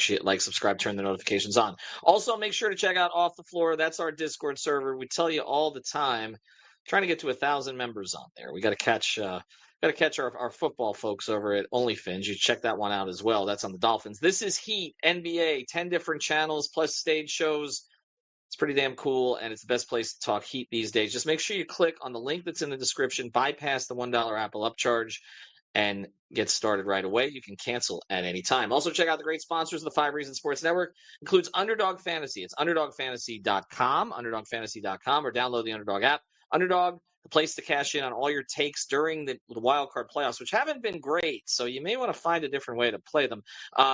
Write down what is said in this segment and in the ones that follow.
smash it, like, subscribe, turn the notifications on. Also, make sure to check out Off the Floor. That's our Discord server. We tell you all the time, trying to get to 1,000 members on there. We got to catch our football folks over at OnlyFins. You check that one out as well. That's on the Dolphins. This is Heat, NBA, 10 different channels plus stage shows. It's pretty damn cool, and it's the best place to talk Heat these days. Just make sure you click on the link that's in the description, bypass the $1 Apple upcharge, and get started right away. You can cancel at any time. Also, check out the great sponsors of the 5 Reasons Sports Network. Includes Underdog Fantasy. It's underdogfantasy.com, underdogfantasy.com, or download the Underdog app. Underdog, the place to cash in on all your takes during the wild card playoffs, which haven't been great. So you may want to find a different way to play them.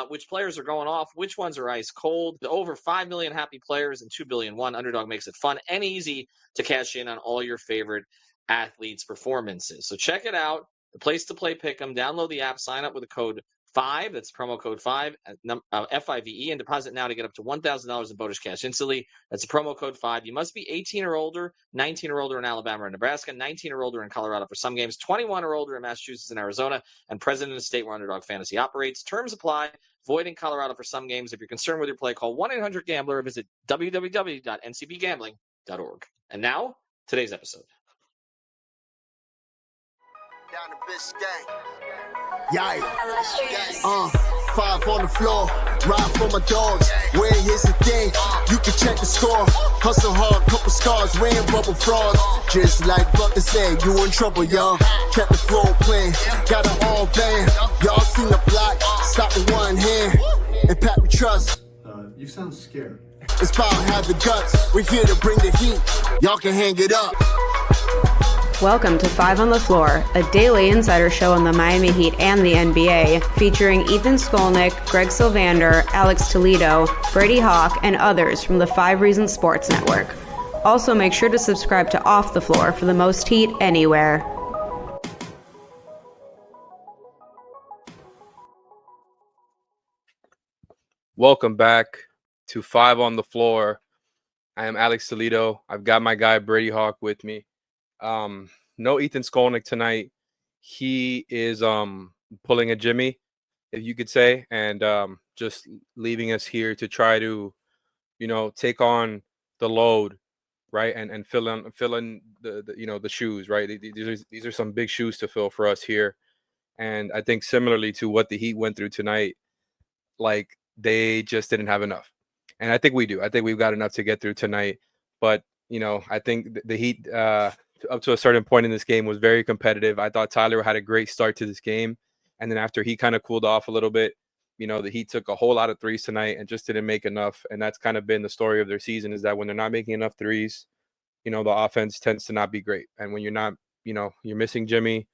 Which players are going off? Which ones are ice cold? The over 5 million happy players and 2 billion won. Underdog makes it fun and easy to cash in on all your favorite athletes' performances. So check it out. The place to play Pick'em. Download the app. Sign up with the code 5. That's promo code 5, FIVE, and deposit now to get up to $1,000 in bonus cash instantly. That's the promo code 5. You must be 18 or older, 19 or older in Alabama or Nebraska, 19 or older in Colorado for some games, 21 or older in Massachusetts and Arizona, and present in a state where Underdog Fantasy operates. Terms apply. Void in Colorado for some games. If you're concerned with your play, call 1-800-GAMBLER or visit www.ncbgambling.org. And now, today's episode. Down the Biscayne. Yay. 5 on the floor, ride for my dogs. Where here's the thing, you can check the score. Hustle hard, couple scars, wearing bubble frogs. Just like Bucker said, you in trouble, y'all. Kept the floor playing, got it all banned. Y'all seen the block, stop with one hand. And Pat, we trust. You sound scared. It's about have the guts, we're here to bring the heat. Y'all can hang it up. Welcome to 5 on the Floor, a daily insider show on the Miami Heat and the NBA, featuring Ethan Skolnick, Greg Sylvander, Alex Toledo, Brady Hawk, and others from the 5 Reasons Sports Network. Also, make sure to subscribe to Off the Floor for the most heat anywhere. Welcome back to 5 on the Floor. I am Alex Toledo. I've got my guy Brady Hawk with me. No Ethan Skolnick tonight. He is pulling a Jimmy, if you could say, and just leaving us here to try to, take on the load, right, and fill in the shoes, right. These are some big shoes to fill for us here, and I think similarly to what the Heat went through tonight, like they just didn't have enough, and I think we do. I think we've got enough to get through tonight, but I think the Heat. Up to a certain point in this game was very competitive. I thought Tyler had a great start to this game. And then after he kind of cooled off a little bit, the Heat took a whole lot of threes tonight and just didn't make enough. And that's kind of been the story of their season, is that when they're not making enough threes, the offense tends to not be great. And when you're not, you're missing Jimmy,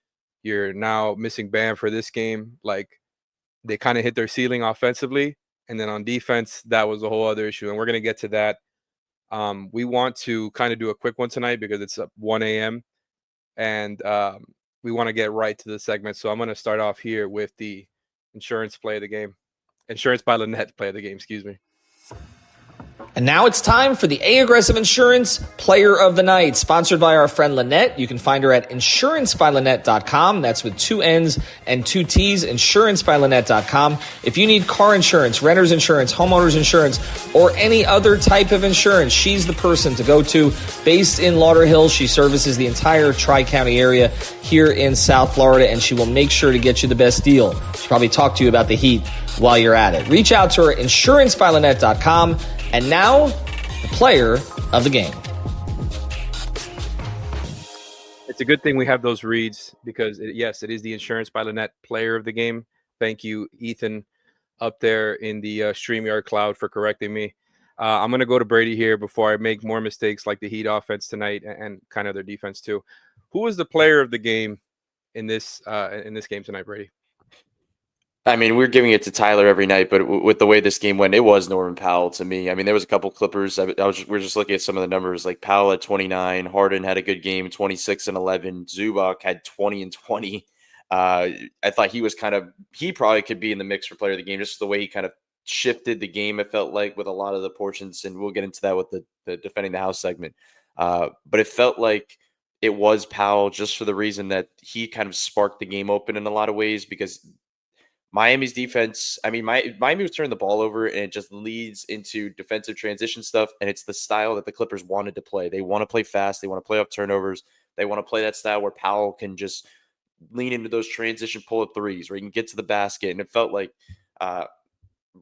you're now missing Bam for this game, like they kind of hit their ceiling offensively. And then on defense, that was a whole other issue. And we're going to get to that. We want to kind of do a quick one tonight because it's 1 a.m. and we want to get right to the segment. So I'm going to start off here with the insurance play of the game. Insurance by Lynette play of the game, excuse me. And now it's time for the A-Aggressive Insurance Player of the Night, sponsored by our friend Lynette. You can find her at insurancebylynette.com. That's with 2 N's and 2 T's, insurancebylynette.com. If you need car insurance, renter's insurance, homeowner's insurance, or any other type of insurance, she's the person to go to. Based in Lauderhill, she services the entire Tri-County area here in South Florida, and she will make sure to get you the best deal. She'll probably talk to you about the Heat while you're at it. Reach out to her, insurancebylynette.com. And now, the player of the game. It's a good thing we have those reads because, it is the Insurance by Lynette player of the game. Thank you, Ethan, up there in the StreamYard cloud for correcting me. I'm going to go to Brady here before I make more mistakes like the Heat offense tonight and kind of their defense too. Who was the player of the game in this game tonight, Brady? I mean, we're giving it to Tyler every night, but with the way this game went, it was Norman Powell to me. I mean, there was a couple Clippers. We're just looking at some of the numbers. Like Powell had 29, Harden had a good game, 26 and 11. Zubac had 20 and 20. I thought he probably could be in the mix for player of the game, just the way he kind of shifted the game. It felt like with a lot of the portions, and we'll get into that with the defending the house segment. But it felt like it was Powell just for the reason that he kind of sparked the game open in a lot of ways because Miami's defense, I mean, Miami was turning the ball over, and it just leads into defensive transition stuff, and it's the style that the Clippers wanted to play. They want to play fast. They want to play off turnovers. They want to play that style where Powell can just lean into those transition pull-up threes where he can get to the basket. And it felt like uh,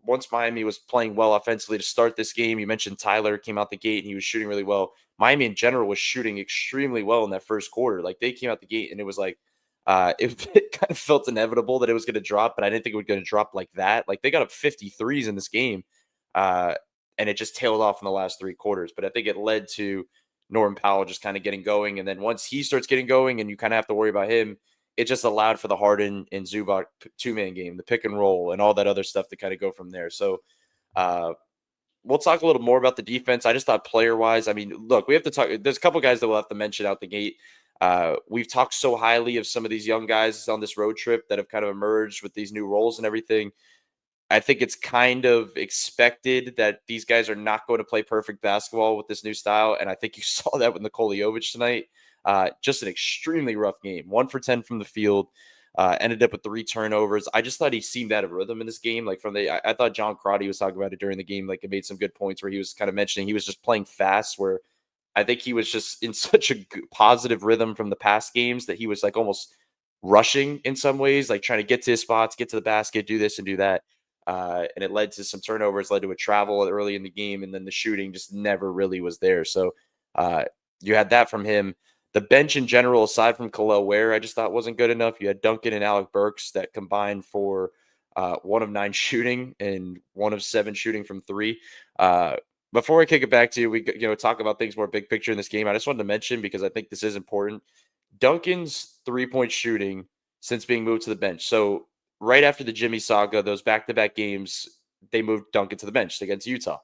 once Miami was playing well offensively to start this game, you mentioned Tyler came out the gate and he was shooting really well. Miami in general was shooting extremely well in that first quarter. Like they came out the gate and it was like, it kind of felt inevitable that it was going to drop, but I didn't think it was going to drop like that. Like they got up 53s in this game, and it just tailed off in the last three quarters. But I think it led to Norman Powell just kind of getting going. And then once he starts getting going and you kind of have to worry about him, it just allowed for the Harden and Zubac two-man game, the pick and roll, and all that other stuff to kind of go from there. So we'll talk a little more about the defense. I just thought player-wise, I mean, look, we have to talk. There's a couple guys that we'll have to mention out the gate. We've talked so highly of some of these young guys on this road trip that have kind of emerged with these new roles and everything. I think it's kind of expected that these guys are not going to play perfect basketball with this new style. And I think you saw that with Nikola Jovic tonight. Just an extremely rough game. 1 for 10 from the field. Ended up with 3 turnovers. I just thought he seemed out of rhythm in this game. Like I thought John Crotty was talking about it during the game. Like it made some good points where he was kind of mentioning he was just playing fast, where I think he was just in such a positive rhythm from the past games that he was like almost rushing in some ways, like trying to get to his spots, get to the basket, do this and do that. And it led to some turnovers, led to a travel early in the game, and then the shooting just never really was there. So you had that from him. The bench in general, aside from Kel'el Ware, I just thought wasn't good enough. You had Duncan and Alec Burks that combined for 1 of 9 shooting and 1 of 7 shooting from 3. Before I kick it back to you, we talk about things more big picture in this game. I just wanted to mention, because I think this is important, Duncan's 3-point shooting since being moved to the bench. So right after the Jimmy saga, those back-to-back games, they moved Duncan to the bench against Utah.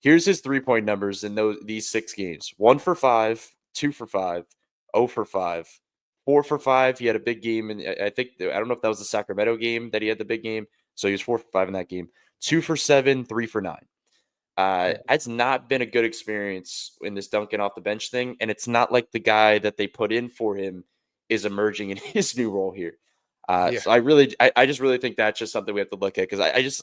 Here's his 3-point numbers in these 6 games: 1 for 5, 2 for 5, 0 for 5, 4 for 5. He had a big game, and I don't know if that was the Sacramento game that he had the big game. So he was 4 for 5 in that game. 2 for 7, 3 for 9. It's not been a good experience in this Duncan off the bench thing, and it's not like the guy that they put in for him is emerging in his new role here. So I just really think that's just something we have to look at, because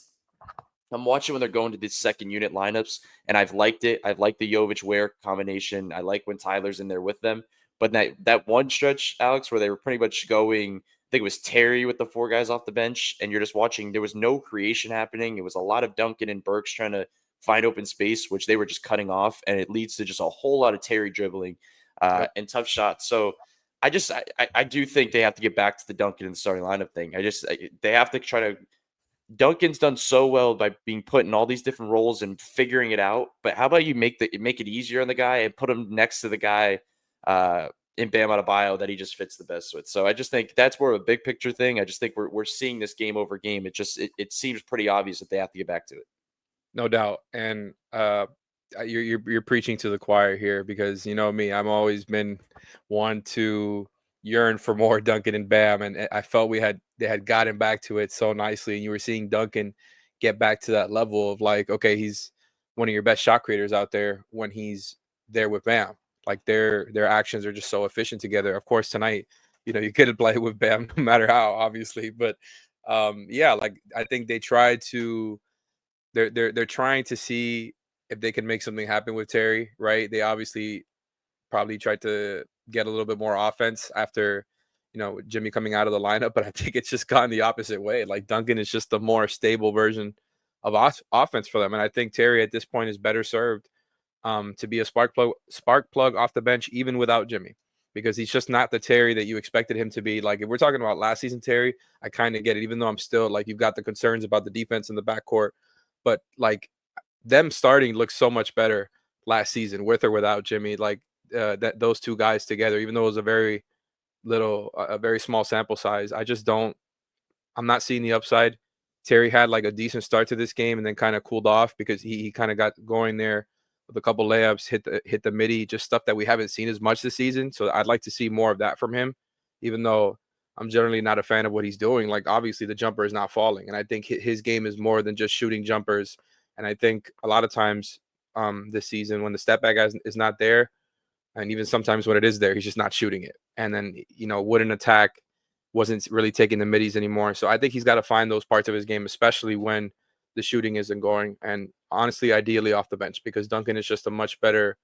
I'm watching when they're going to these second unit lineups, and I've liked it. I've liked the Jovic Ware combination. I like when Tyler's in there with them. But that one stretch, Alex, where they were pretty much going, I think it was Terry with the 4 guys off the bench, and you're just watching, there was no creation happening. It was a lot of Duncan and Burks trying to find open space, which they were just cutting off, and it leads to just a whole lot of Terry dribbling and tough shots. So I do think they have to get back to the Duncan and the starting lineup thing. They have to try to. Duncan's done so well by being put in all these different roles and figuring it out. But how about you make it easier on the guy and put him next to the guy in Bam Adebayo that he just fits the best with? So I just think that's more of a big picture thing. I just think we're seeing this game over game. It seems pretty obvious that they have to get back to it. No doubt. And you're preaching to the choir here, because you know me, I'm always been one to yearn for more Duncan and Bam, and I felt they had gotten back to it so nicely, and you were seeing Duncan get back to that level of like, okay, he's one of your best shot creators out there when he's there with Bam. Like their actions are just so efficient together. Of course, tonight, you couldn't play with Bam no matter how, obviously, but like I think they tried to. They're trying to see if they can make something happen with Terry, right? They obviously probably tried to get a little bit more offense after, Jimmy coming out of the lineup, but I think it's just gone the opposite way. Like Duncan is just a more stable version of offense for them, and I think Terry at this point is better served to be a spark plug off the bench, even without Jimmy, because he's just not the Terry that you expected him to be. Like if we're talking about last season Terry, I kind of get it, even though I'm still like, you've got the concerns about the defense in the backcourt. But like them starting looks so much better last season with or without Jimmy. Like that those 2 guys together, even though it was a very small sample size, I'm not seeing the upside. Terry had like a decent start to this game and then kind of cooled off because he kind of got going there with a couple layups, hit the midi, just stuff that we haven't seen as much this season. So I'd like to see more of that from him, even though I'm generally not a fan of what he's doing. Like obviously the jumper is not falling, and I think his game is more than just shooting jumpers. And I think a lot of times this season, when the step back is not there, and even sometimes when it is there, he's just not shooting it. And then wouldn't attack wasn't really taking the middies anymore. So I think he's got to find those parts of his game, especially when the shooting isn't going. And honestly, ideally off the bench, because Duncan is just a much better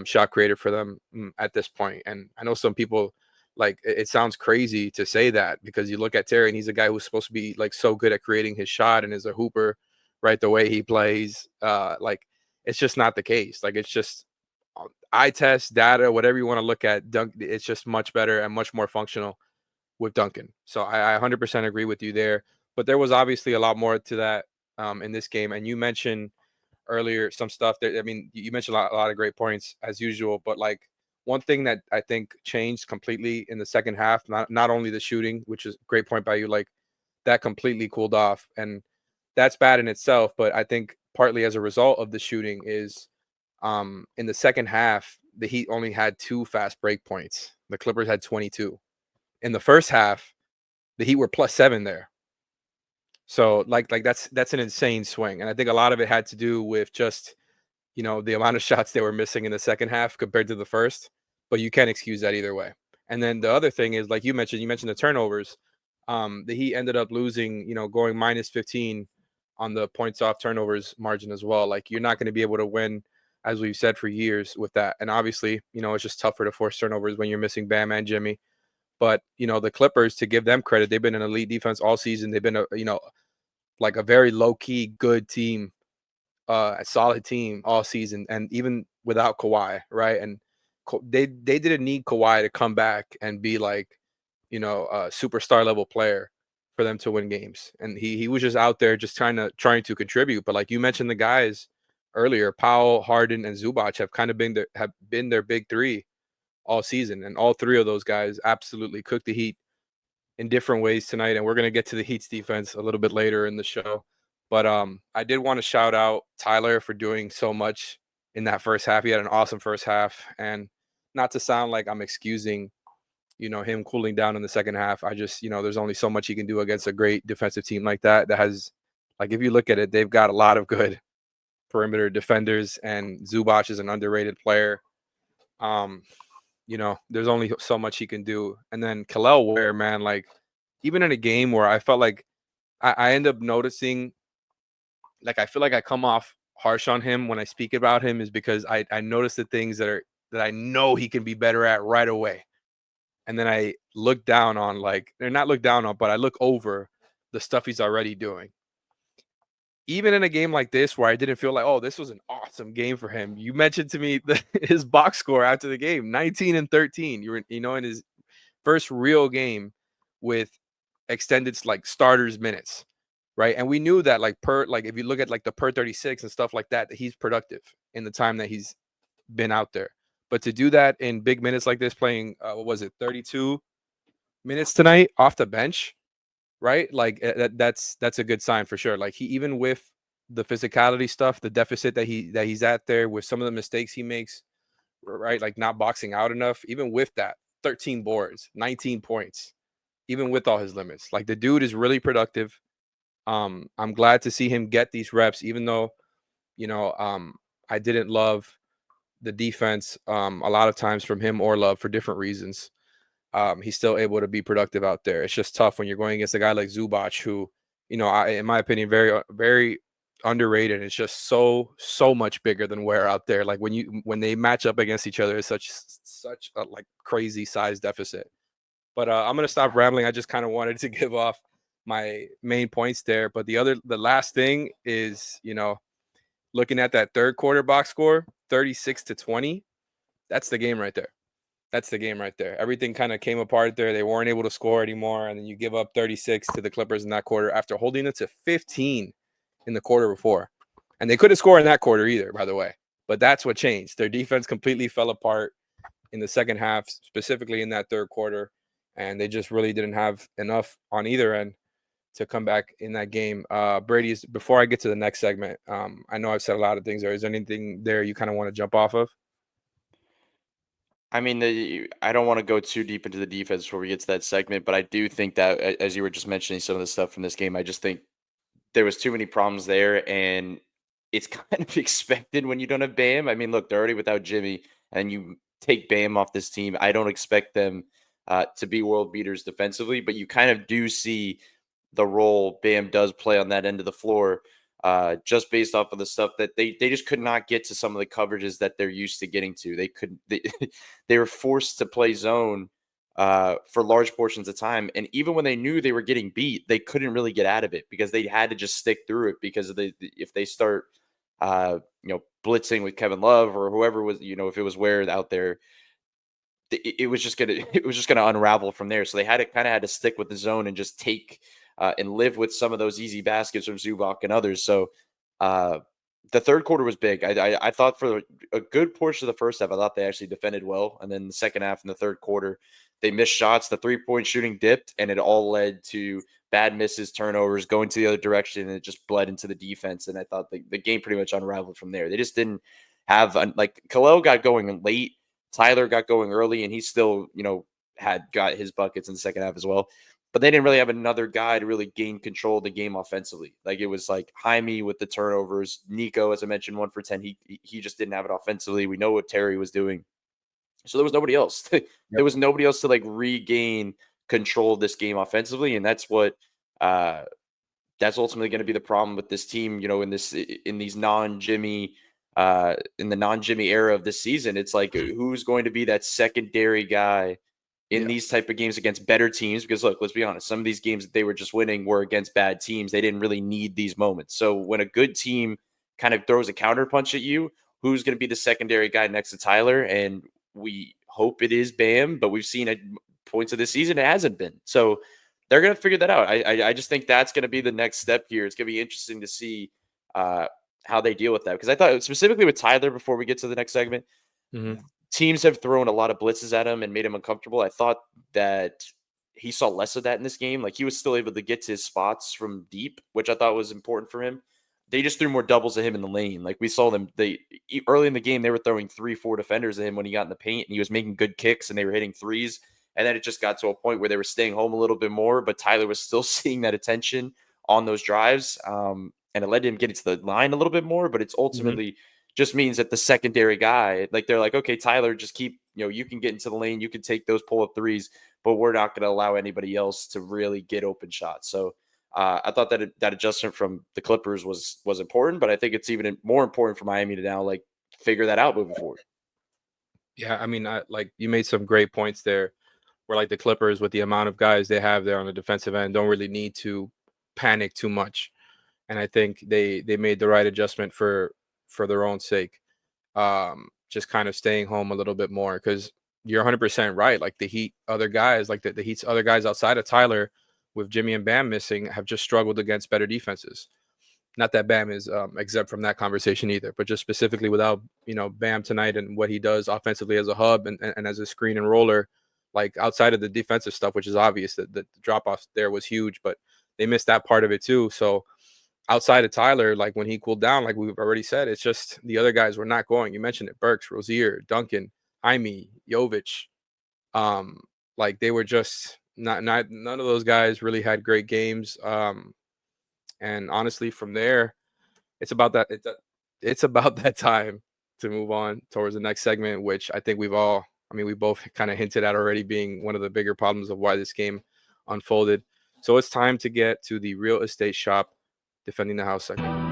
shot creator for them at this point. And I know some people, like, it sounds crazy to say that, because you look at Terry and he's a guy who's supposed to be like so good at creating his shot and is a hooper, right? The way he plays, like, it's just not the case. Like, it's just eye test, data, whatever you want to look at. It's just much better and much more functional with Duncan. So I 100% agree with you there. But there was obviously a lot more to that in this game. And you mentioned earlier some stuff that, I mean, you mentioned a lot of great points as usual, but like, one thing that I think changed completely in the second half, not only the shooting, which is a great point by you, like, that completely cooled off, and that's bad in itself. But I think partly as a result of the shooting is in the second half, the Heat only had 2 fast break points. The Clippers had 22. In the first half, the Heat were +7 there. So like that's an insane swing. And I think a lot of it had to do with just, the amount of shots they were missing in the second half compared to the first, but you can't excuse that either way. And then the other thing is, like you mentioned the turnovers. The Heat ended up losing, going -15 on the points off turnovers margin as well. Like, you're not going to be able to win, as we've said for years, with that. And obviously, it's just tougher to force turnovers when you're missing Bam and Jimmy. But, the Clippers, to give them credit, they've been an elite defense all season. They've been like a very low-key good team, a solid team all season, and even without Kawhi, right? And they didn't need Kawhi to come back and be like, a superstar level player for them to win games. And he was just out there just trying to contribute. But like you mentioned, the guys earlier, Powell, Harden, and Zubac have kind of been their big three all season, and all 3 of those guys absolutely cooked the Heat in different ways tonight. And we're going to get to the Heat's defense a little bit later in the show. But I did want to shout out Tyler for doing so much in that first half. He had an awesome first half. And not to sound like I'm excusing, him cooling down in the second half. I just, there's only so much he can do against a great defensive team like that has, like, if you look at it, they've got a lot of good perimeter defenders, and Zubac is an underrated player. There's only so much he can do. And then Kel'el Ware, man, like, even in a game where I felt like I end up noticing, like, I feel like I come off harsh on him when I speak about him, is because I notice the things that I know he can be better at right away. And then I look down on, like, or not look down on, but I look over the stuff he's already doing. Even in a game like this, where I didn't feel like, oh, this was an awesome game for him. You mentioned to me his box score after the game, 19 and 13. In his first real game with extended, like, starters minutes, right? And we knew that, like, if you look at like the per 36 and stuff like that he's productive in the time that he's been out there. But to do that in big minutes like this, playing 32 minutes tonight off the bench, right? Like, that's a good sign for sure. Like, he, even with the physicality stuff, the deficit that he's at there, with some of the mistakes he makes, right? Like, not boxing out enough. Even with that, 13 boards, 19 points, even with all his limits. Like, the dude is really productive. I'm glad to see him get these reps, even though, I didn't love the defense a lot of times from him, or Love, for different reasons. He's still able to be productive out there. It's just tough when you're going against a guy like Zubac, who, in my opinion, very, very underrated. It's just so much bigger than Ware out there. Like, when they match up against each other, it's such a, like, crazy size deficit. But I'm gonna stop rambling. I just kind of wanted to give off my main points there. But the last thing is, looking at that third quarter box score, 36-20. That's the game right there. That's the game right there. Everything kind of came apart there. They weren't able to score anymore. And then you give up 36 to the Clippers in that quarter after holding it to 15 in the quarter before. And they couldn't score in that quarter either, by the way. But that's what changed. Their defense completely fell apart in the second half, specifically in that third quarter. And they just really didn't have enough on either end to come back in that game. Brady, before I get to the next segment, I know I've said a lot of things there. Is there anything there you kind of want to jump off of? I mean, I don't want to go too deep into the defense before we get to that segment, but I do think that, as you were just mentioning some of the stuff from this game, I just think there was too many problems there, and it's kind of expected when you don't have Bam. I mean, look, they're already without Jimmy, and you take Bam off this team. I don't expect them to be world beaters defensively, but you kind of do see the role Bam does play on that end of the floor, just based off of the stuff that they just could not get to some of the coverages that they're used to getting to. They were forced to play zone for large portions of time, and even when they knew they were getting beat, they couldn't really get out of it because they had to just stick through it because of if they start blitzing with Kevin Love or whoever was, if it was Ware out there, it was just gonna unravel from there. So they had to stick with the zone and just take and live with some of those easy baskets from Zubac and others. So the third quarter was big. I thought for a good portion of the first half, I thought they actually defended well, and then the second half and the third quarter, they missed shots. The 3-point shooting dipped, and it all led to bad misses, turnovers, going to the other direction, and it just bled into the defense. And I thought the game pretty much unraveled from there. They just didn't have Kel'el got going late. Tyler got going early, and he still, got his buckets in the second half as well. But they didn't really have another guy to really gain control of the game offensively. Like it was like Jaime with the turnovers. Nico, as I mentioned, 1 for 10. He just didn't have it offensively. We know what Terry was doing. So there was nobody else. There was nobody else to regain control of this game offensively. And that's what that's ultimately going to be the problem with this team, in these non-Jimmy in the non-Jimmy era of this season. It's like who's going to be that secondary guy in these type of games against better teams? Because look, let's be honest, some of these games that they were just winning were against bad teams. They didn't really need these moments. So when a good team kind of throws a counterpunch at you, who's going to be the secondary guy next to Tyler? And we hope it is Bam, but we've seen at points of this season it hasn't been. So they're going to figure that out. I just think that's going to be the next step here. It's going to be interesting to see how they deal with that. Because I thought specifically with Tyler, before we get to the next segment, teams have thrown a lot of blitzes at him and made him uncomfortable. I thought that he saw less of that in this game. Like he was still able to get to his spots from deep, which I thought was important for him. They just threw more doubles at him in the lane. Like we saw them, early in the game, they were throwing 3-4 defenders at him when he got in the paint, and he was making good kicks and they were hitting threes. And then it just got to a point where they were staying home a little bit more, but Tyler was still seeing that attention on those drives. And it led to him getting to the line a little bit more, but it's ultimately just means that the secondary guy, like they're like, okay, Tyler, just keep, you can get into the lane, you can take those pull-up threes, but we're not going to allow anybody else to really get open shots. So I thought that adjustment from the Clippers was important, but I think it's even more important for Miami to now figure that out moving forward. Yeah, I mean, you made some great points there, where the Clippers, with the amount of guys they have there on the defensive end, don't really need to panic too much. And I think they made the right adjustment for their own sake. Just kind of staying home a little bit more, because you're 100% right. Like the Heat, other guys, the Heat's other guys outside of Tyler, with Jimmy and Bam missing, have just struggled against better defenses. Not that Bam is exempt from that conversation either, but just specifically without Bam tonight and what he does offensively as a hub and as a screen and roller, outside of the defensive stuff, which is obvious that the drop off there was huge, but they missed that part of it too. So outside of Tyler, when he cooled down, like we've already said, it's just the other guys were not going. You mentioned it: Burks, Rozier, Duncan, Jaime, Jovic. They were just not none of those guys really had great games. And honestly, from there, it's about that time to move on towards the next segment, which I think we both kind of hinted at already being one of the bigger problems of why this game unfolded. So it's time to get to the real estate shop defending the house segment.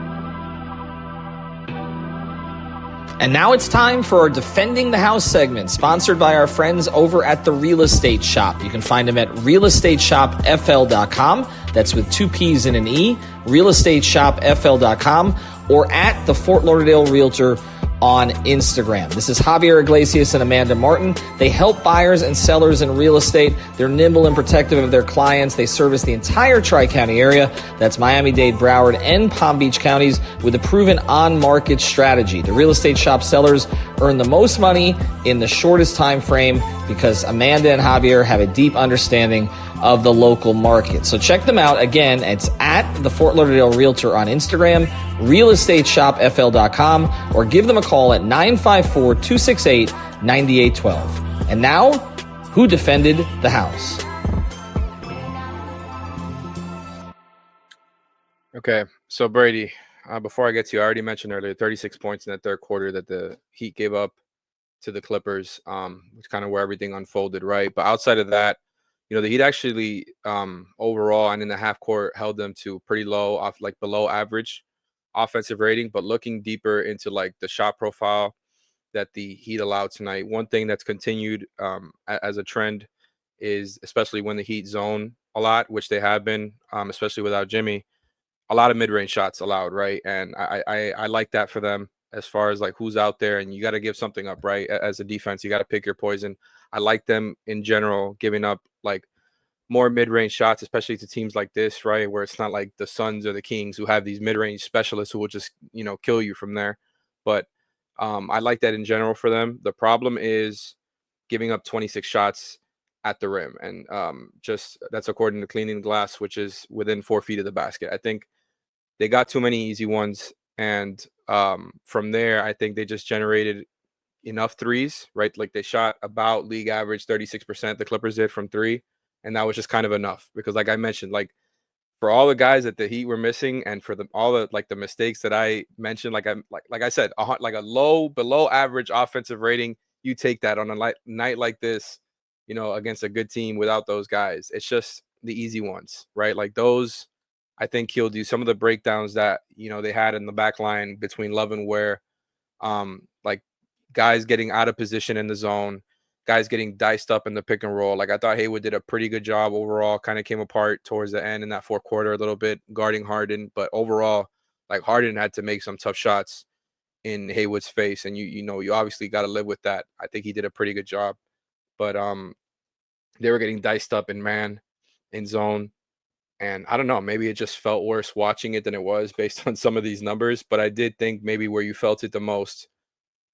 And now it's time for our Defending the House segment, sponsored by our friends over at The Real Estate Shop. You can find them at realestateshopfl.com. That's with 2 P's and an E, realestateshopfl.com, or at the Fort Lauderdale Realtor on Instagram. This is Javier Iglesias and Amanda Martin. They help buyers and sellers in real estate. They're nimble and protective of their clients. They service the entire Tri-County area. That's Miami-Dade, Broward, and Palm Beach counties with a proven on-market strategy. The Real Estate Shop sellers earn the most money in the shortest time frame because Amanda and Javier have a deep understanding of the local market. So check them out. Again, it's at the Fort Lauderdale Realtor on Instagram, realestateshopfl.com, or give them a call at 954-268-9812. And now, who defended the house? Okay, so Brady, before I get to you, I already mentioned earlier 36 points in that third quarter that the Heat gave up. to the Clippers, which kind of where everything unfolded, right? But outside of that, the Heat actually overall and in the half court held them to pretty low, off like below average offensive rating. But looking deeper into like the shot profile that the Heat allowed tonight, one thing that's continued as a trend is, especially when the Heat zone a lot, which they have been, especially without Jimmy, a lot of mid-range shots allowed, right? And I like that for them as far as like who's out there, and you got to give something up, right? As a defense, you got to pick your poison. I like them in general giving up like more mid-range shots, especially to teams like this, right? Where it's not like the Suns or the Kings who have these mid-range specialists who will just, kill you from there. But I like that in general for them. The problem is giving up 26 shots at the rim. And just that's according to Cleaning the Glass, which is within 4 feet of the basket. I think they got too many easy ones. And from there, I think they just generated enough threes, right? Like they shot about league average 36%, the Clippers did from three. And that was just kind of enough because, like I mentioned, like for all the guys that the Heat were missing, and for all the like the mistakes that I mentioned, like I said, like a low below average offensive rating, you take that on a night like this, against a good team without those guys. It's just the easy ones, right? Like those, I think killed you. Some of the breakdowns that they had in the back line between Love and Ware, like guys getting out of position in the zone, guys getting diced up in the pick and roll. Like I thought Haywood did a pretty good job overall. Kind of came apart towards the end in that fourth quarter a little bit, guarding Harden. But overall, like Harden had to make some tough shots in Haywood's face, and you obviously got to live with that. I think he did a pretty good job. But they were getting diced up in zone. And I don't know, maybe it just felt worse watching it than it was based on some of these numbers. But I did think maybe where you felt it the most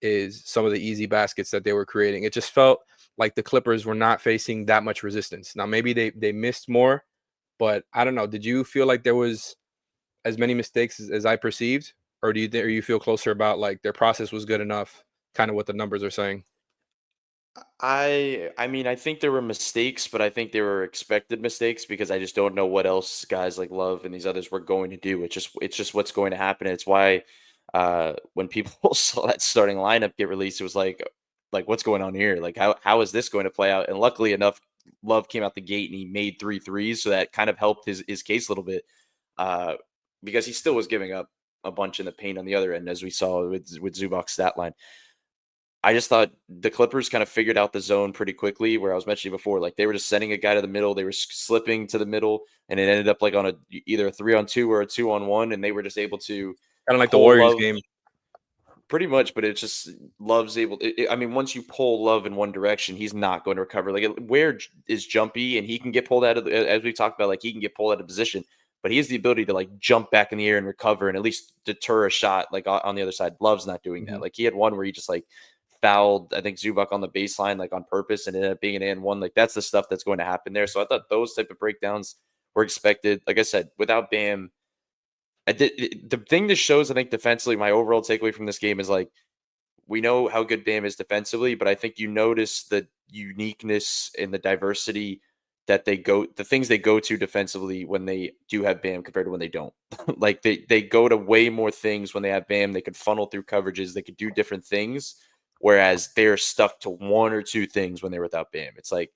is some of the easy baskets that they were creating. It just felt like the Clippers were not facing that much resistance. Now, maybe they missed more, but I don't know. Did you feel like there was as many mistakes as I perceived? Or do you feel closer about like their process was good enough, kind of what the numbers are saying? I mean, I think there were mistakes, but I think they were expected mistakes because I just don't know what else guys like Love and these others were going to do. It's just what's going to happen. It's why when people saw that starting lineup get released, it was like what's going on here? Like how is this going to play out? And luckily enough, Love came out the gate and he made 3 threes, so that kind of helped his case a little bit. Uh, because he still was giving up a bunch in the paint on the other end, as we saw with Zubac's stat line. I just thought the Clippers kind of figured out the zone pretty quickly, where I was mentioning before, like they were just sending a guy to the middle, they were slipping to the middle, and it ended up like on either a 3-on-2 or a 2-on-1, and they were just able to Kind of like the pull Warriors Love game. pretty much. But it's just Love's able. I mean, once you pull Love in one direction, he's not going to recover. Like Ware is jumpy, and he can get pulled out of as we talked about, like he can get pulled out of position, but he has the ability to like jump back in the air and recover and at least deter a shot like on the other side. Love's not doing that. Like he had one where he just like fouled, I think, Zubac on the baseline, like on purpose, and ended up being an and one. Like that's the stuff that's going to happen there. So I thought those type of breakdowns were expected. Like I said, without Bam, the thing this shows, I think, defensively, my overall takeaway from this game is like we know how good Bam is defensively, but I think you notice the uniqueness and the diversity that the things they go to defensively when they do have Bam compared to when they don't. Like they go to way more things when they have Bam. They could funnel through coverages. They could do different things. Whereas they're stuck to 1 or 2 things when they're without Bam. It's like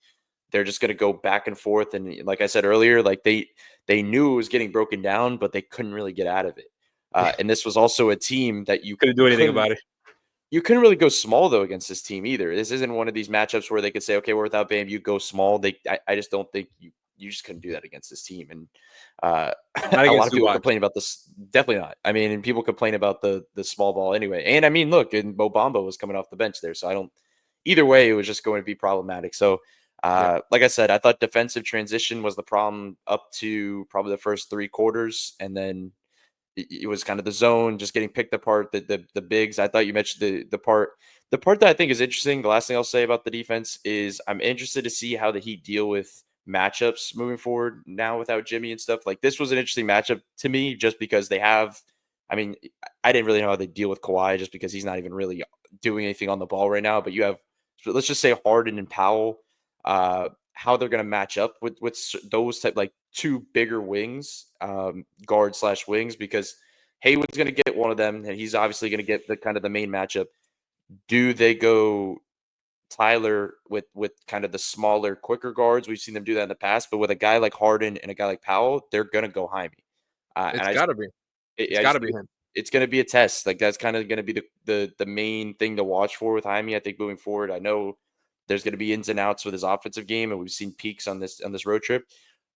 they're just going to go back and forth. And like I said earlier, like they knew it was getting broken down, but they couldn't really get out of it. And this was also a team that you Couldn't do anything about it. You couldn't really go small though against this team either. This isn't one of these matchups where they could say, okay, we're without Bam, you go small. I just don't think you just couldn't do that against this team. And Not a lot against of people Zubac. complain about this. Definitely not. I mean, and people complain about the small ball anyway. And I mean, look, and Mo Bamba was coming off the bench there, so I don't. Either way, it was just going to be problematic. So, like I said, I thought defensive transition was the problem up to probably the first 3 quarters, and then it was kind of the zone just getting picked apart. The bigs. I thought you mentioned the part that I think is interesting. The last thing I'll say about the defense is I'm interested to see how the Heat deal with matchups moving forward now without Jimmy and stuff. Like this was an interesting matchup to me just because they have. I mean, I didn't really know how they deal with Kawhi just because he's not even really doing anything on the ball right now. But you have, let's just say, Harden and Powell. How they're going to match up with those type, like 2 bigger wings, guard/wings, because Haywood's going to get one of them, and he's obviously going to get the kind of the main matchup. Do they go Tyler with kind of the smaller, quicker guards? We've seen them do that in the past, but with a guy like Harden and a guy like Powell, they're gonna go Jaime. And It's I just, gotta be. It's I just gotta be think him. it's going to be a test. Like that's kind of going to be the main thing to watch for with Jaime. I think moving forward, I know there's going to be ins and outs with his offensive game, and we've seen peaks on this road trip.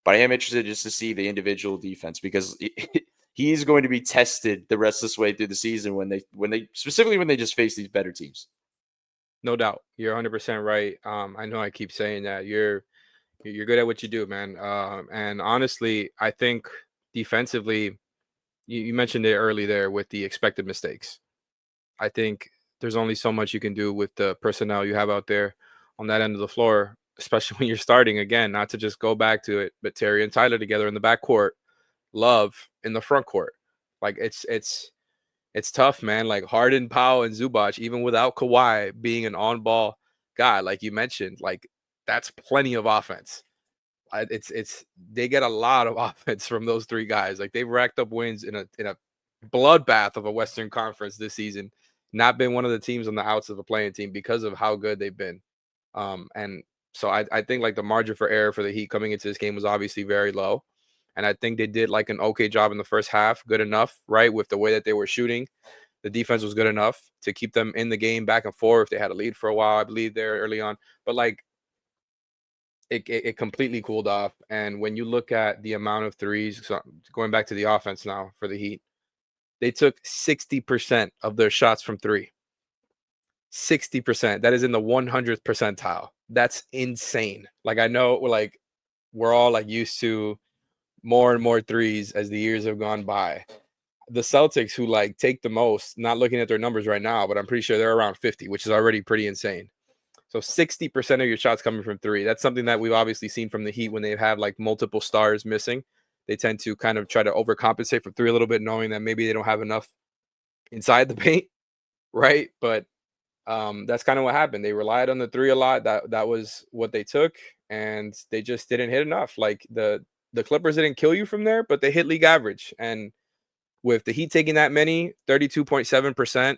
But I am interested just to see the individual defense because he's going to be tested the rest of this way through the season when they specifically when they just face these better teams. No doubt. You're 100% right. I know I keep saying that. You're good at what you do, man. And honestly, I think defensively, you mentioned it early there with the expected mistakes. I think there's only so much you can do with the personnel you have out there on that end of the floor, especially when you're starting again, not to just go back to it, but Terry and Tyler together in the backcourt, Love in the front court. Like it's tough, man. Like Harden, Powell, and Zubac, even without Kawhi being an on-ball guy, like you mentioned, like that's plenty of offense. It's they get a lot of offense from those three guys. Like they've racked up wins in a bloodbath of a Western Conference this season. Not been one of the teams on the outs of the playing team because of how good they've been. And so I think like the margin for error for the Heat coming into this game was obviously very low. And I think they did like an okay job in the first half, good enough, right? With the way that they were shooting. The defense was good enough to keep them in the game back and forth. They had a lead for a while, I believe, there early on. But like it completely cooled off. And when you look at the amount of threes, so going back to the offense now for the Heat, they took 60% of their shots from three. 60%. That is in the 100th percentile. That's insane. Like I know we're all like used to more and more threes as the years have gone by. The Celtics, who like take the most, not looking at their numbers right now, but I'm pretty sure they're around 50, which is already pretty insane. So 60% of your shots coming from three. That's something that we've obviously seen from the Heat when they've had like multiple stars missing. They tend to kind of try to overcompensate for three a little bit, knowing that maybe they don't have enough inside the paint, right? But that's kind of what happened. They relied on the three a lot. That was what they took, and they just didn't hit enough. Like the Clippers didn't kill you from there, but they hit league average. And with the Heat taking that many, 32.7%,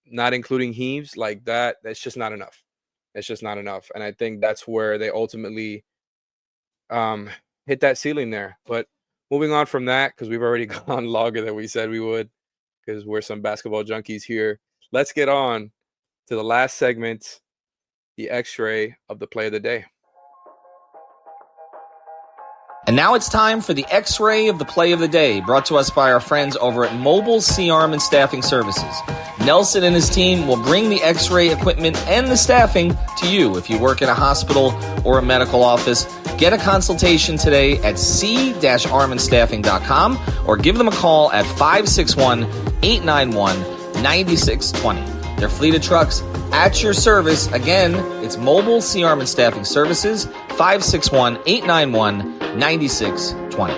not including heaves, like that's just not enough. It's just not enough. And I think that's where they ultimately hit that ceiling there. But moving on from that, because we've already gone longer than we said we would, because we're some basketball junkies here. Let's get on to the last segment, the X-ray of the play of the day. And now it's time for the X-ray of the play of the day, brought to us by our friends over at Mobile C-Arm and Staffing Services. Nelson and his team will bring the X-ray equipment and the staffing to you. If you work in a hospital or a medical office, get a consultation today at c-armandstaffing.com or give them a call at 561-891-9620. Their fleet of trucks at your service. Again, it's Mobile C-Arm and Staffing Services, 561-891-9620.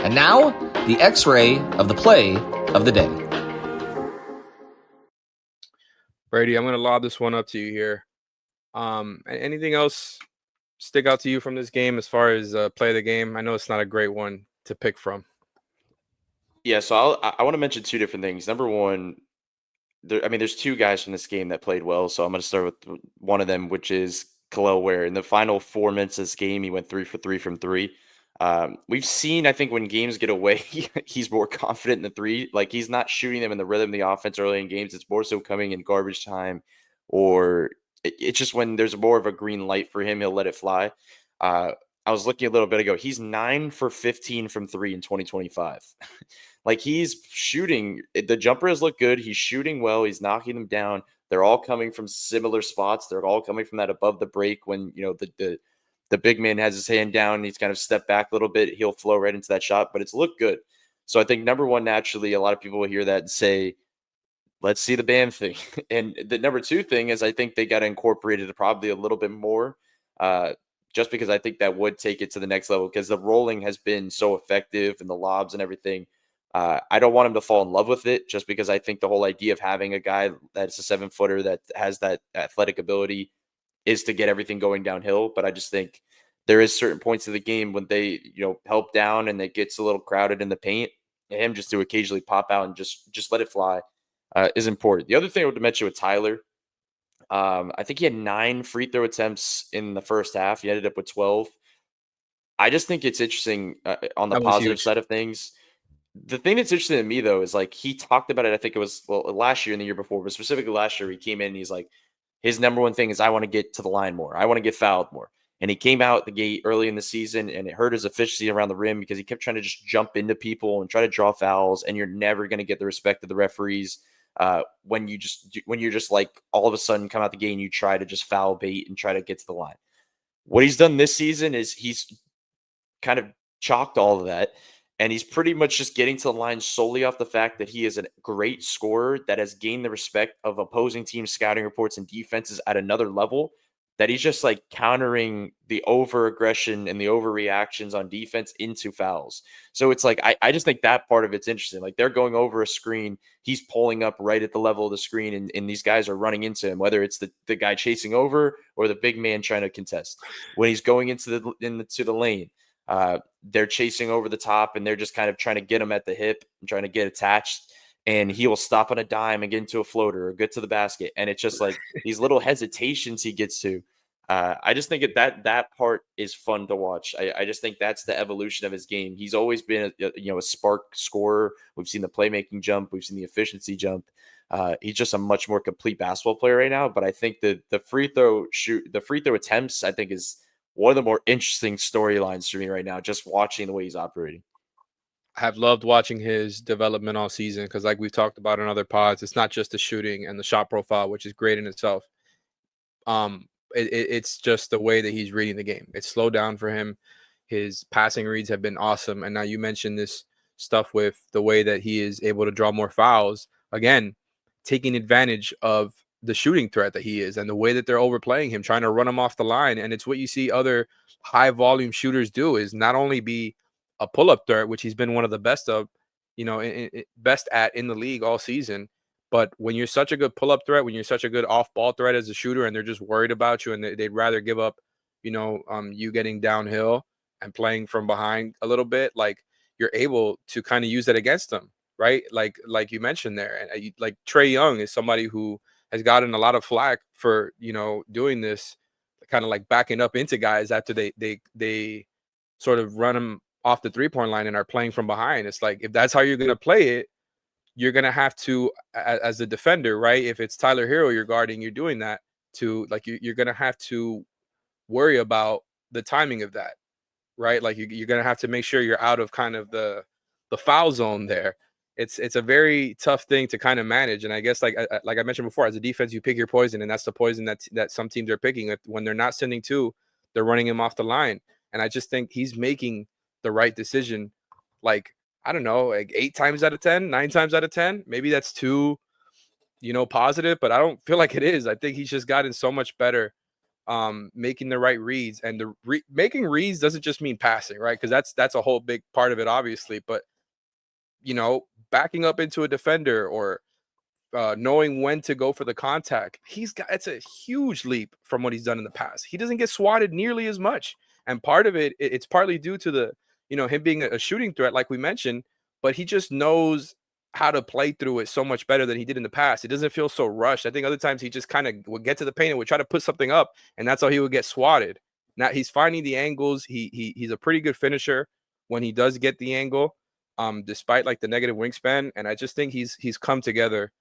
And now, the X-ray of the play of the day. Brady, I'm going to lob this one up to you here. Anything else stick out to you from this game as far as play of the game? I know it's not a great one to pick from. Yeah, so I want to mention two different things. Number one, there's two guys from this game that played well, so I'm going to start with one of them, which is Kel'el Ware. In the final 4 minutes of this game, he went 3 for 3 from three. We've seen, I think, when games get away, he's more confident in the three. Like, he's not shooting them in the rhythm of the offense early in games. It's more so coming in garbage time, or it's just when there's more of a green light for him, he'll let it fly. I was looking a little bit ago. He's 9 for 15 from three in 2025. Like, he's shooting. The jumpers look good. He's shooting well. He's knocking them down. They're all coming from similar spots. They're all coming from that above the break when, the big man has his hand down and he's kind of stepped back a little bit. He'll flow right into that shot, but it's looked good. So I think number one, naturally, a lot of people will hear that and say, let's see the Bam thing. And the number two thing is I think they got to incorporate it probably a little bit more, just because I think that would take it to the next level because the rolling has been so effective and the lobs and everything. I don't want him to fall in love with it just because I think the whole idea of having a guy that's a 7-footer that has that athletic ability is to get everything going downhill. But I just think there is certain points of the game when they, help down and it gets a little crowded in the paint, and him just to occasionally pop out and just let it fly is important. The other thing I would mention with Tyler I think he had 9 free throw attempts in the first half. He ended up with 12. I just think it's interesting on the That was positive huge. side of things. The thing that's interesting to me, though, is like he talked about it. I think it was last year and the year before, but specifically last year, he came in and he's like, his number one thing is I want to get to the line more. I want to get fouled more. And he came out the gate early in the season, and it hurt his efficiency around the rim because he kept trying to just jump into people and try to draw fouls. And you're never going to get the respect of the referees when you're just like all of a sudden come out the gate and you try to just foul bait and try to get to the line. What he's done this season is he's kind of chalked all of that. And he's pretty much just getting to the line solely off the fact that he is a great scorer that has gained the respect of opposing team scouting reports and defenses at another level, that he's just like countering the over aggression and the overreactions on defense into fouls. So it's like, I just think that part of it's interesting. Like they're going over a screen, he's pulling up right at the level of the screen, and these guys are running into him, whether it's the guy chasing over or the big man trying to contest. When he's going into the lane, they're chasing over the top and they're just kind of trying to get him at the hip and trying to get attached, and he will stop on a dime and get into a floater or get to the basket. And it's just like these little hesitations he gets to. I just think that part is fun to watch. I just think that's the evolution of his game. He's always been a spark scorer. We've seen the playmaking jump. We've seen the efficiency jump. He's just a much more complete basketball player right now. But I think the free throw attempts, I think, is one of the more interesting storylines for me right now, just watching the way he's operating. I have loved watching his development all season because, like we've talked about in other pods, it's not just the shooting and the shot profile, which is great in itself. It's just the way that he's reading the game. It's slowed down for him. His passing reads have been awesome. And now you mentioned this stuff with the way that he is able to draw more fouls. Again, taking advantage of the shooting threat that he is and the way that they're overplaying him, trying to run him off the line. And it's what you see other high volume shooters do, is not only be a pull-up threat, which he's been one of the best of, best at in the league all season. But when you're such a good pull-up threat, when you're such a good off-ball threat as a shooter, and they're just worried about you, and they'd rather give up, you getting downhill and playing from behind a little bit, like you're able to kind of use that against them, right? Like you mentioned there, and like Trae Young is somebody who has gotten a lot of flack for doing this, kind of like backing up into guys after they sort of run them off the 3-point line and are playing from behind. It's like, if that's how you're going to play it, you're going to have to, as a defender, right? If it's Tyler Herro you're guarding, you're doing that to, like, you're going to have to worry about the timing of that, right? Like you're going to have to make sure you're out of kind of the foul zone there. It's a very tough thing to kind of manage. And I guess like I mentioned before, as a defense, you pick your poison, and that's the poison that some teams are picking. When they're not sending two, they're running him off the line. And I just think he's making the right decision. Like, I don't know, like 8 times out of 10, 9 times out of 10. Maybe that's too, positive, but I don't feel like it is. I think he's just gotten so much better making the right reads. And making reads doesn't just mean passing, right? Because that's a whole big part of it, obviously. But, backing up into a defender or knowing when to go for the contact, it's a huge leap from what he's done in the past. He doesn't get swatted nearly as much. And part of it's partly due to the, him being a shooting threat, like we mentioned, but he just knows how to play through it so much better than he did in the past. It doesn't feel so rushed. I think other times he just kind of would get to the paint and would try to put something up, and that's how he would get swatted. Now he's finding the angles. He's a pretty good finisher when he does get the angle, despite like the negative wingspan. And I just think he's come together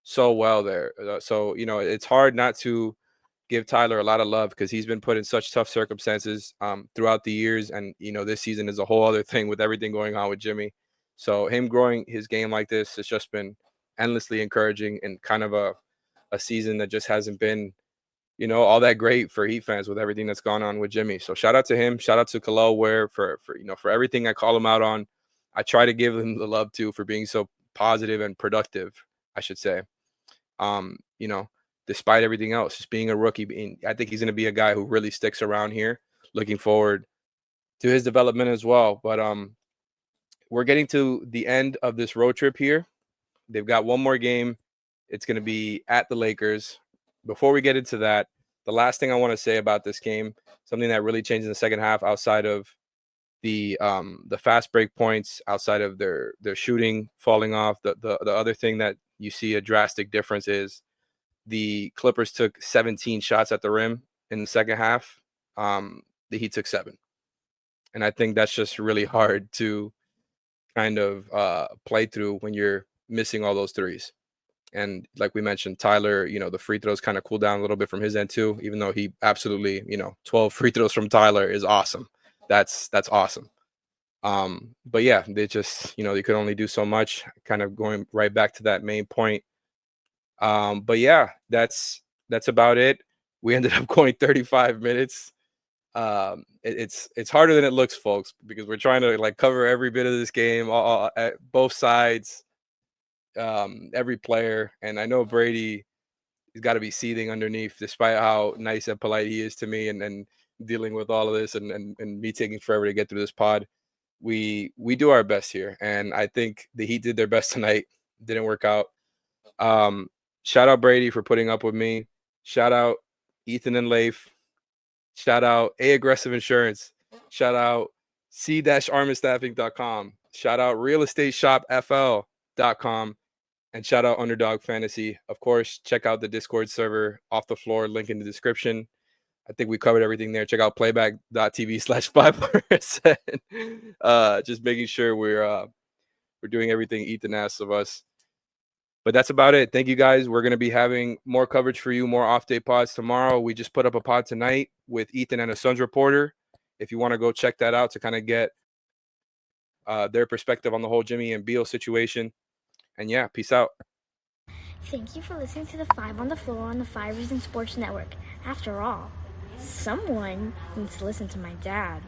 so well there. So, it's hard not to give Tyler a lot of love because he's been put in such tough circumstances throughout the years. And, this season is a whole other thing with everything going on with Jimmy. So him growing his game like this has just been endlessly encouraging, and kind of a season that just hasn't been, all that great for Heat fans with everything that's gone on with Jimmy. So shout out to him. Shout out to Kel'el Ware for everything I call him out on. I try to give him the love too for being so positive and productive, I should say. Despite everything else, just being a rookie, I think he's going to be a guy who really sticks around here. Looking forward to his development as well. But we're getting to the end of this road trip here. They've got one more game. It's going to be at the Lakers. Before we get into that, the last thing I want to say about this game, something that really changed in the second half, outside of the fast break points, outside of their shooting falling off, the other thing that you see a drastic difference is the Clippers took 17 shots at the rim in the second half. The Heat took 7. And I think that's just really hard to kind of play through when you're missing all those threes. And like we mentioned, Tyler, the free throws kind of cooled down a little bit from his end too, even though he absolutely, 12 free throws from Tyler is awesome. That's awesome. But yeah, they just, they could only do so much, kind of going right back to that main point. But yeah, that's about it. We ended up going 35 minutes. It's harder than it looks, folks, because we're trying to like cover every bit of this game, all at both sides, every player. And I know Brady has got to be seething underneath, despite how nice and polite he is to me, and dealing with all of this, and me taking forever to get through this pod. We do our best here, and I think the Heat did their best tonight. Didn't work out. Shout out Brady for putting up with me. Shout out Ethan and Leif. Shout out Aggressive Insurance. Shout out c-armandstaffing.com. Shout out realestateshopfl.com. And shout out Underdog Fantasy. Of course, check out the Discord server, Off the Floor, link in the description. I think we covered everything there. Check out playback.tv/5%. Just making sure we're doing everything Ethan asks of us. But that's about it. Thank you, guys. We're going to be having more coverage for you, more off-day pods tomorrow. We just put up a pod tonight with Ethan and his Suns reporter. If you want to go check that out to kind of get their perspective on the whole Jimmy and Beal situation. And yeah, peace out. Thank you for listening to the 5 on the Floor on the 5 Reasons Sports Network. After all, someone needs to listen to my dad.